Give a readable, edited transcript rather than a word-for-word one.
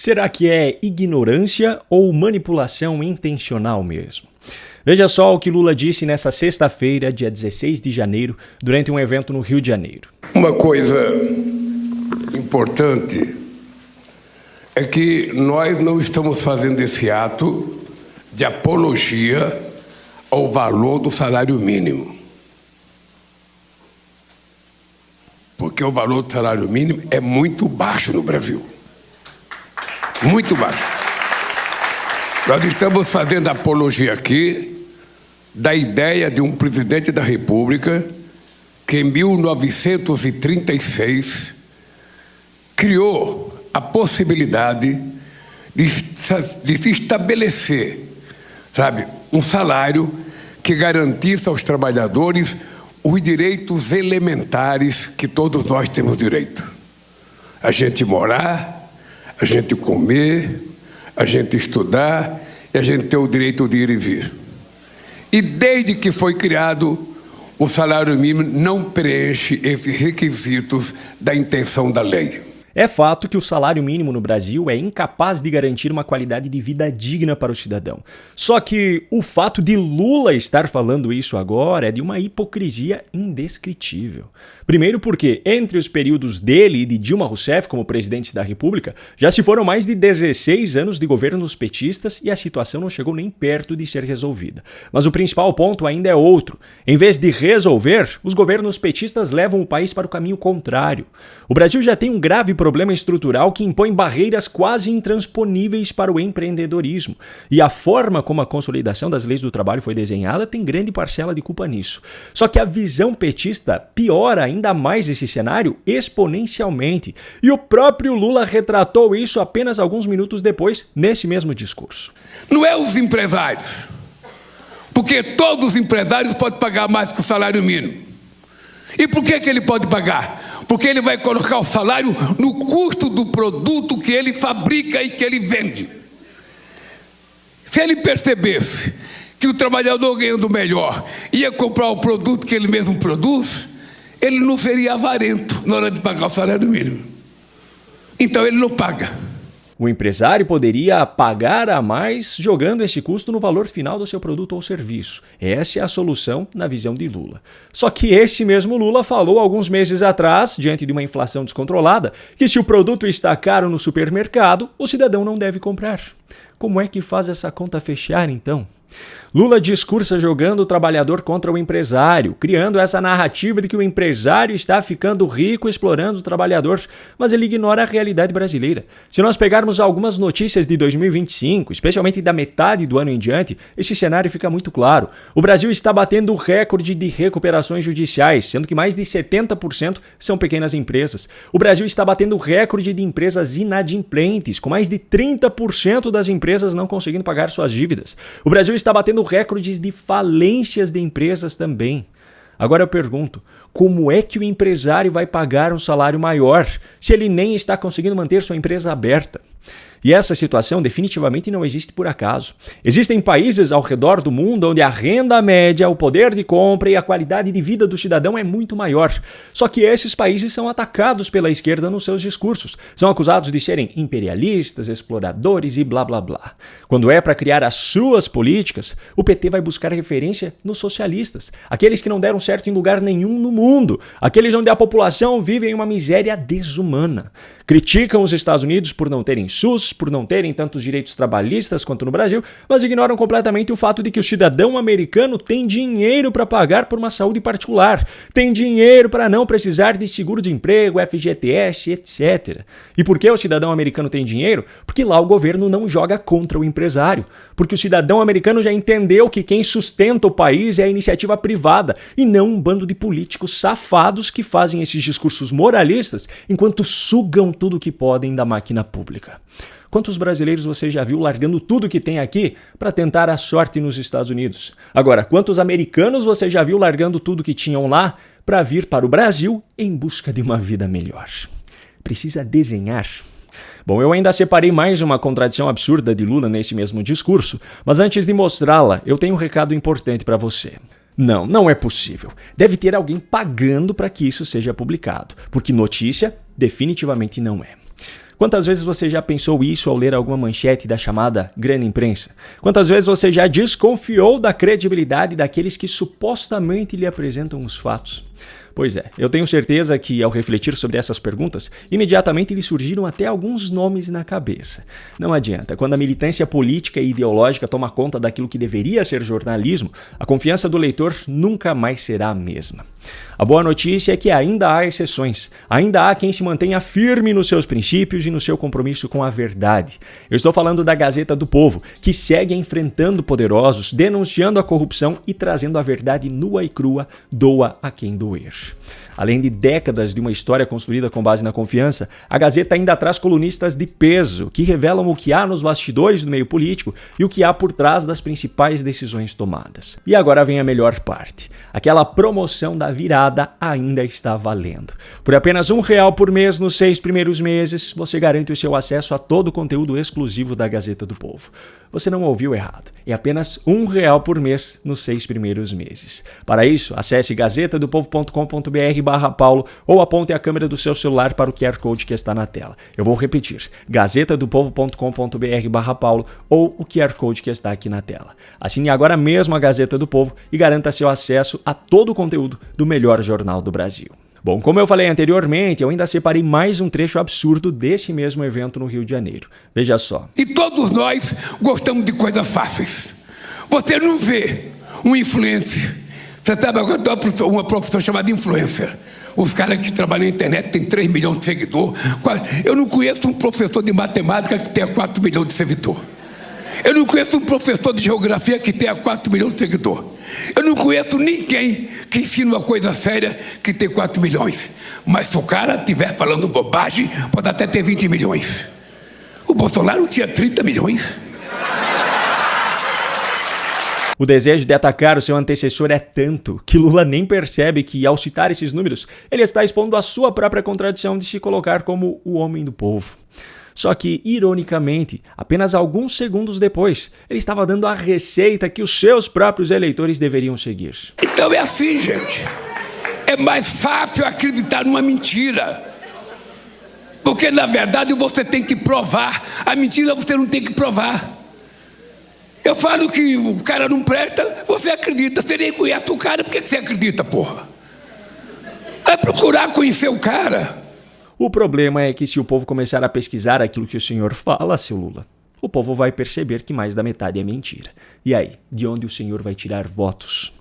Será que é ignorância ou manipulação intencional mesmo? Veja só o que Lula disse nessa sexta-feira, dia 16 de janeiro, durante um evento no Rio de Janeiro. Uma coisa importante é que nós não estamos fazendo esse ato de apologia ao valor do salário mínimo. Porque o valor do salário mínimo é muito baixo no Brasil. Muito baixo. Nós estamos fazendo apologia aqui da ideia de um presidente da República que em 1936 criou a possibilidade de se estabelecer, um salário que garantisse aos trabalhadores os direitos elementares que todos nós temos direito. A gente morar, a gente comer, a gente estudar e a gente ter o direito de ir e vir. E desde que foi criado, o salário mínimo não preenche esses requisitos da intenção da lei. É fato que o salário mínimo no Brasil é incapaz de garantir uma qualidade de vida digna para o cidadão. Só que o fato de Lula estar falando isso agora é de uma hipocrisia indescritível. Primeiro porque, entre os períodos dele e de Dilma Rousseff como presidentes da República, já se foram mais de 16 anos de governos petistas e a situação não chegou nem perto de ser resolvida. Mas o principal ponto ainda é outro. Em vez de resolver, os governos petistas levam o país para o caminho contrário. O Brasil já tem um grave problema estrutural que impõe barreiras quase intransponíveis para o empreendedorismo. E a forma como a consolidação das leis do trabalho foi desenhada tem grande parcela de culpa nisso. Só que a visão petista piora ainda mais esse cenário exponencialmente. E o próprio Lula retratou isso apenas alguns minutos depois, nesse mesmo discurso. Não é os empresários, porque todos os empresários podem pagar mais que o salário mínimo. E por que ele pode pagar? Porque ele vai colocar o salário no custo do produto que ele fabrica e que ele vende. Se ele percebesse que o trabalhador ganhando melhor ia comprar o produto que ele mesmo produz, ele não seria avarento na hora de pagar o salário mínimo. Então ele não paga. O empresário poderia pagar a mais jogando esse custo no valor final do seu produto ou serviço. Essa é a solução na visão de Lula. Só que esse mesmo Lula falou alguns meses atrás, diante de uma inflação descontrolada, que se o produto está caro no supermercado, o cidadão não deve comprar. Como é que faz essa conta fechar, então? Lula discursa jogando o trabalhador contra o empresário, criando essa narrativa de que o empresário está ficando rico explorando o trabalhador, mas ele ignora a realidade brasileira. Se nós pegarmos algumas notícias de 2025, especialmente da metade do ano em diante, esse cenário fica muito claro. O Brasil está batendo o recorde de recuperações judiciais, sendo que mais de 70% são pequenas empresas. O Brasil está batendo o recorde de empresas inadimplentes, com mais de 30% das empresas não conseguindo pagar suas dívidas. O Brasil está batendo recordes de falências de empresas também. Agora eu pergunto, como é que o empresário vai pagar um salário maior se ele nem está conseguindo manter sua empresa aberta? E essa situação definitivamente não existe por acaso. Existem países ao redor do mundo onde a renda média, o poder de compra e a qualidade de vida do cidadão é muito maior. Só que esses países são atacados pela esquerda nos seus discursos. São acusados de serem imperialistas, exploradores e blá blá blá. Quando é para criar as suas políticas, o PT vai buscar referência nos socialistas, aqueles que não deram certo em lugar nenhum no mundo, aqueles onde a população vive em uma miséria desumana. Criticam os Estados Unidos por não terem SUS, por não terem tantos direitos trabalhistas quanto no Brasil, mas ignoram completamente o fato de que o cidadão americano tem dinheiro para pagar por uma saúde particular, tem dinheiro para não precisar de seguro-desemprego, FGTS, etc. E por que o cidadão americano tem dinheiro? Porque lá o governo não joga contra o empresário, porque o cidadão americano já entendeu que quem sustenta o país é a iniciativa privada e não um bando de políticos safados que fazem esses discursos moralistas enquanto sugam tudo que podem da máquina pública. Quantos brasileiros você já viu largando tudo que tem aqui para tentar a sorte nos Estados Unidos? Agora, quantos americanos você já viu largando tudo que tinham lá para vir para o Brasil em busca de uma vida melhor? Precisa desenhar. Bom, eu ainda separei mais uma contradição absurda de Lula nesse mesmo discurso, mas antes de mostrá-la, eu tenho um recado importante para você. Não é possível. Deve ter alguém pagando para que isso seja publicado, porque notícia definitivamente não é. Quantas vezes você já pensou isso ao ler alguma manchete da chamada grande imprensa? Quantas vezes você já desconfiou da credibilidade daqueles que supostamente lhe apresentam os fatos? Pois é, eu tenho certeza que, ao refletir sobre essas perguntas, imediatamente lhe surgiram até alguns nomes na cabeça. Não adianta, quando a militância política e ideológica toma conta daquilo que deveria ser jornalismo, a confiança do leitor nunca mais será a mesma. A boa notícia é que ainda há exceções. Ainda há quem se mantenha firme nos seus princípios e no seu compromisso com a verdade. Eu estou falando da Gazeta do Povo, que segue enfrentando poderosos, denunciando a corrupção e trazendo a verdade nua e crua, doa a quem doer. Além de décadas de uma história construída com base na confiança, a Gazeta ainda traz colunistas de peso, que revelam o que há nos bastidores do meio político e o que há por trás das principais decisões tomadas. E agora vem a melhor parte. Aquela promoção da virada ainda está valendo. Por apenas R$1 por mês nos 6 primeiros meses, você garante o seu acesso a todo o conteúdo exclusivo da Gazeta do Povo. Você não ouviu errado. É apenas R$1 por mês nos 6 primeiros meses. Para isso, acesse gazetadopovo.com.br/Paulo ou aponte a câmera do seu celular para o QR Code que está na tela. Eu vou repetir, gazetadopovo.com.br/Paulo ou o QR Code que está aqui na tela. Assine agora mesmo a Gazeta do Povo e garanta seu acesso a todo o conteúdo do melhor jornal do Brasil. Bom, como eu falei anteriormente, eu ainda separei mais um trecho absurdo deste mesmo evento no Rio de Janeiro. Veja só. E todos nós gostamos de coisas fáceis. Você não vê um influencer. Você sabe agora uma profissão chamada influencer. Os caras que trabalham na internet têm 3 milhões de seguidores. Eu não conheço um professor de matemática que tenha 4 milhões de seguidores. Eu não conheço um professor de geografia que tenha 4 milhões de seguidores. Eu não conheço ninguém que ensina uma coisa séria que tem 4 milhões. Mas se o cara estiver falando bobagem, pode até ter 20 milhões. O Bolsonaro tinha 30 milhões. O desejo de atacar o seu antecessor é tanto que Lula nem percebe que, ao citar esses números, ele está expondo a sua própria contradição de se colocar como o homem do povo. Só que, ironicamente, apenas alguns segundos depois, ele estava dando a receita que os seus próprios eleitores deveriam seguir. Então é assim, gente. É mais fácil acreditar numa mentira. Porque, na verdade, você tem que provar. A mentira você não tem que provar. Eu falo que o cara não presta, você acredita. Você nem conhece o cara, por que você acredita, porra? Vai procurar conhecer o cara. O problema é que se o povo começar a pesquisar aquilo que o senhor fala, seu Lula, o povo vai perceber que mais da metade é mentira. E aí, de onde o senhor vai tirar votos?